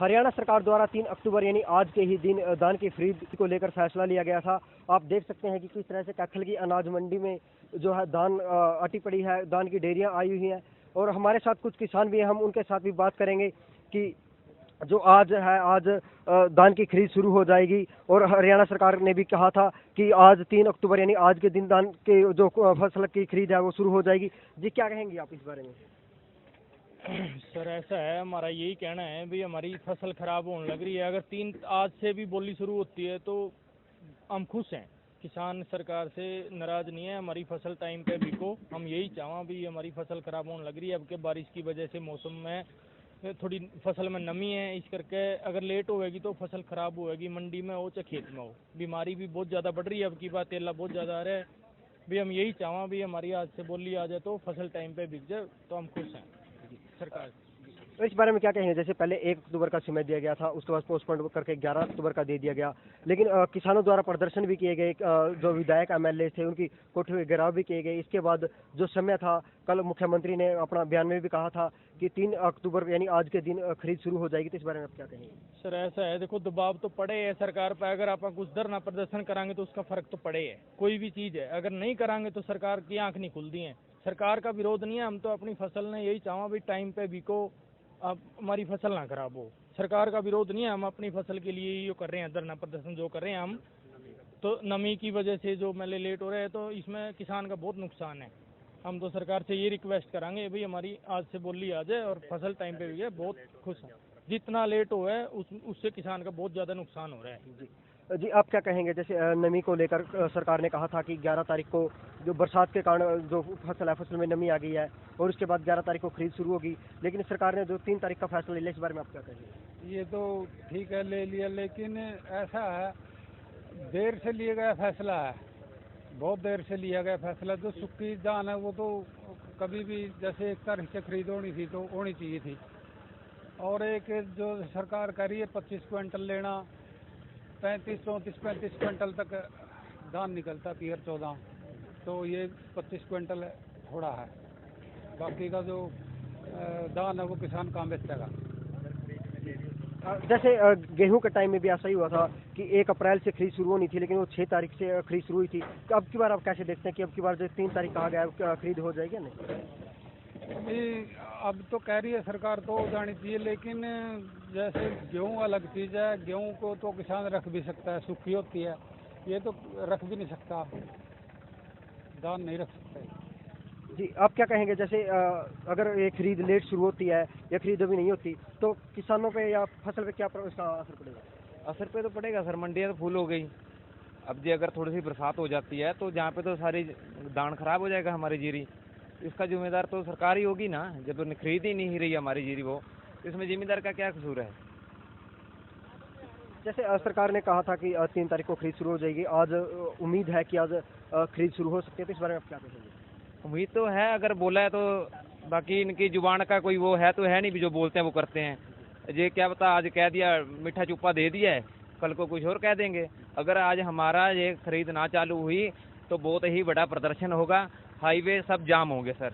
हरियाणा सरकार द्वारा 3 अक्टूबर यानी आज के ही दिन धान की खरीद को लेकर फैसला लिया गया था। आप देख सकते हैं कि किस तरह से कैथल की अनाज मंडी में जो है धान अटी पड़ी है, धान की ढेरियां आई हुई हैं और हमारे साथ कुछ किसान भी हैं, हम उनके साथ भी बात करेंगे कि जो आज है, आज धान की खरीद शुरू हो जाएगी और हरियाणा सरकार ने भी कहा था कि आज 3 अक्टूबर यानी आज के दिन धान के जो फसल की खरीद है वो शुरू हो जाएगी। जी, क्या कहेंगे आप इस बारे में? सर ऐसा है, हमारा यही कहना है भी हमारी फसल खराब होने लग रही है। अगर 3 आज से भी बोली शुरू होती है तो हम खुश हैं। किसान सरकार से नाराज नहीं है, हमारी फसल टाइम पे बिको। हम यही चाहवा भी हमारी फसल खराब होने लग रही है। अब के बारिश की वजह से मौसम में थोड़ी फसल में नमी है, इस करके अगर लेट होएगी तो फसल खराब होएगी। मंडी में हो चाहे खेत में हो, बीमारी भी बहुत ज़्यादा बढ़ रही है। अब की बात तेला बहुत ज़्यादा आ रहा है भी। हम यही चाहवा भी हमारी आज से बोली आ जाए तो फसल टाइम पे बिक जाए तो हम खुश हैं सरकार। तो इस बारे में क्या कहेंगे? जैसे पहले 1 अक्टूबर का समय दिया गया था, उसके बाद पोस्टपोन करके 11 अक्टूबर का दे दिया गया, लेकिन किसानों द्वारा प्रदर्शन भी किए गए, जो विधायक एमएलए थे उनकी कोठरी में घेराव भी किए गए। इसके बाद जो समय था, कल मुख्यमंत्री ने अपना बयान में भी कहा था कि 3 अक्टूबर यानी आज के दिन खरीद शुरू हो जाएगी। तो इस बारे में आप क्या कहेंगे? सर ऐसा है, देखो दबाव तो पड़े है सरकार पर। अगर आप कुछ धरना प्रदर्शन कराएंगे तो उसका फर्क तो पड़े है। कोई भी चीज़ है, अगर नहीं कराएंगे तो सरकार की आंख नहीं खुलती है। सरकार का विरोध नहीं है, हम तो अपनी फसल ने यही चाहवा भी टाइम पे बिको, अब हमारी फसल ना खराब हो। सरकार का विरोध नहीं है, हम अपनी फसल के लिए ये कर रहे हैं, धरना प्रदर्शन जो कर रहे हैं हम। तो नमी की वजह से जो मेले लेट हो रहे हैं तो इसमें किसान का बहुत नुकसान है। हम तो सरकार से ये रिक्वेस्ट करांगे भाई हमारी आज से बोली आ जाए और फसल टाइम पे भी है। बहुत खुश हैं। जितना लेट हो है उससे किसान का बहुत ज़्यादा नुकसान हो रहा है। जी, आप क्या कहेंगे? जैसे नमी को लेकर सरकार ने कहा था कि 11 तारीख को जो बरसात के कारण जो फसल है, फसल में नमी आ गई है और उसके बाद 11 तारीख को खरीद शुरू होगी, लेकिन सरकार ने जो 3 तारीख का फैसला लिया, इस बारे में आप क्या कहेंगे? ये तो ठीक है, ले लिया, लेकिन ऐसा है, देर से लिया गया फैसला है, बहुत देर से लिया गया फैसला। जो सूखी धान है वो तो कभी भी जैसे 1 तारीख से खरीद होनी थी तो होनी चाहिए थी। और एक जो सरकार कह रही है 25 क्विंटल लेना, 35 क्विंटल तक धान निकलता, पीहर 14, तो ये 25 क्विंटल थोड़ा है। बाकी का जो धान है वो किसान कहाँ बेचेगा। जैसे गेहूं के टाइम में भी ऐसा ही हुआ था कि 1 अप्रैल से खरीद शुरू होनी थी, लेकिन वो 6 तारीख से खरीद शुरू हुई थी। तो अब की बार आप कैसे देखते हैं कि अब की बार जो 3 तारीख कहा गया है खरीद हो जाएगी या नहीं? अब तो कह रही है सरकार तो हो जानी चाहिए, लेकिन जैसे गेहूं अलग चीज़ है, गेहूं को तो किसान रख भी सकता है, सूखी होती है, ये तो रख भी नहीं सकता, धान नहीं रख सकता। जी, आप क्या कहेंगे? जैसे अगर ये खरीद लेट शुरू होती है या खरीद अभी नहीं होती तो किसानों पे या फसल पे क्या इसका असर पड़ेगा? असर पे तो पड़ेगा सर, मंडियाँ तो फुल हो गई। अब जी अगर थोड़ी सी बरसात हो जाती है तो जहाँ पे तो सारी दान खराब हो जाएगा हमारी जीरी। इसका जिम्मेदार तो सरकार ही होगी ना, जब तो खरीद ही नहीं रही हमारी जीरी वो, इसमें जिम्मेदार का क्या कसूर है? जैसे सरकार ने कहा था कि 3 तारीख को खरीद शुरू हो जाएगी, आज उम्मीद है कि आज खरीद शुरू हो सकती है। तो इस बारे में आप क्या कहेंगे? उम्मीद तो है, अगर बोला है तो, बाकी इनकी जुबान का कोई वो है तो है नहीं भी जो बोलते हैं वो करते हैं। ये क्या पता, आज कह दिया मीठा चुप्पा दे दिया है, कल को कुछ और कह देंगे। अगर आज हमारा ये खरीद ना चालू हुई तो बहुत ही बड़ा प्रदर्शन होगा, हाईवे सब जाम होंगे सर।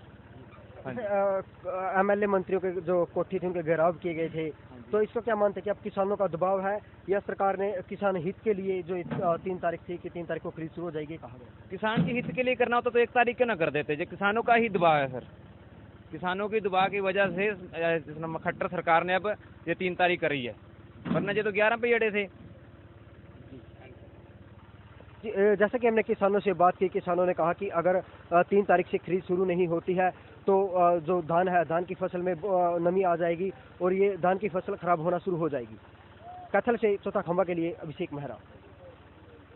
एमएलए मंत्रियों के जो कोठी थी उनके घेराव किए गए थे, तो इसको क्या मानते हैं कि अब किसानों का दबाव है या सरकार ने किसान हित के लिए जो 3 तारीख थी कि 3 तारीख को खरीद शुरू हो जाएगी कहा गया? किसान के हित के लिए करना होता तो 1 तारीख क्यों ना कर देते? जो किसानों का ही दबाव है सर, किसानों की दबाव की वजह से खट्टर सरकार ने अब ये 3 तारीख करी है, वरना ये तो 11 पे अड़े थे। जैसा कि हमने किसानों से बात की, किसानों ने कहा कि अगर 3 तारीख से खरीद शुरू नहीं होती है तो जो धान है, धान की फसल में नमी आ जाएगी और ये धान की फसल खराब होना शुरू हो जाएगी। कैथल से चौथा खंबा के लिए अभिषेक मेहरा।